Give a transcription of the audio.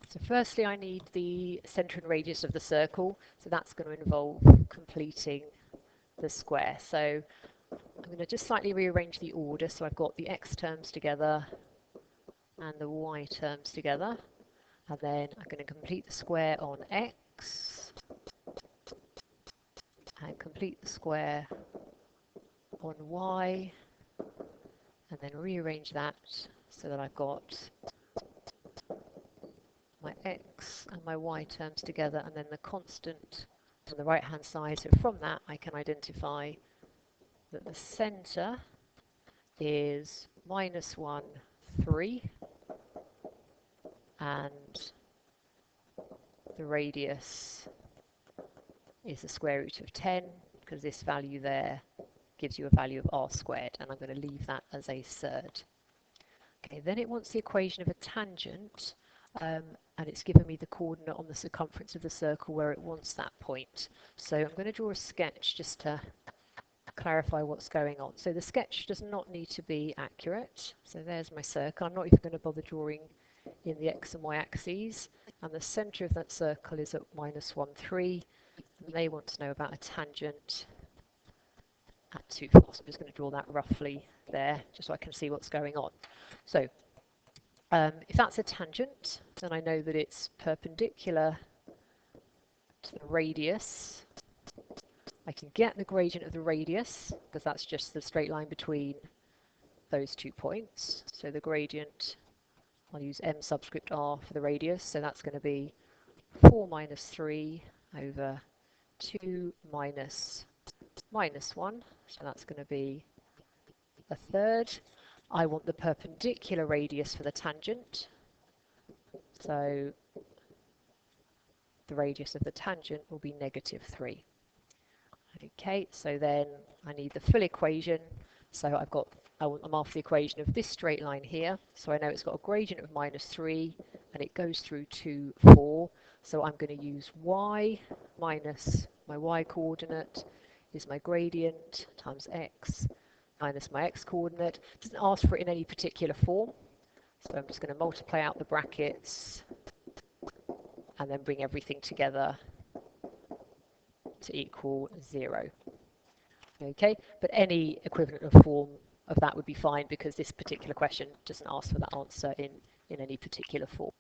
So firstly, I need the centre and radius of the circle. So that's going to involve completing the square. So I'm going to just slightly rearrange the order. So I've got the x terms together and the y terms together. And then I'm going to complete the square on x and complete the square on y, and then rearrange that so that I've got my x and my y terms together, and then the constant on the right hand side. So from that I can identify that the centre is -1, 3, and the radius is the square root of 10, because this value there gives you a value of r squared, and I'm going to leave that as a surd. Okay, then it wants the equation of a tangent, and it's given me the coordinate on the circumference of the circle where it wants that point. So I'm going to draw a sketch just to clarify what's going on. So the sketch does not need to be accurate. So there's my circle. I'm not even going to bother drawing in the x and y axes. And the centre of that circle is at -1, 3. And they want to know about a tangent at 2, 4. So I'm just going to draw that roughly there, just so I can see what's going on. So if that's a tangent, then I know that it's perpendicular to the radius. I can get the gradient of the radius, because that's just the straight line between those 2 points. So the gradient, I'll use m subscript r for the radius, so that's going to be 4 minus 3 over 2 minus -1, so that's going to be a third. I want the perpendicular radius for the tangent, so the radius of the tangent will be -3. Okay, so then I need the full equation. So I'm after the equation of this straight line here. So I know it's got a gradient of -3 and it goes through to 4. So I'm going to use y minus my y coordinate is my gradient times x minus my x coordinate. It doesn't ask for it in any particular form. So I'm just going to multiply out the brackets and then bring everything together to equal 0. Okay, but any equivalent of form of that would be fine, because this particular question doesn't ask for that answer in any particular form.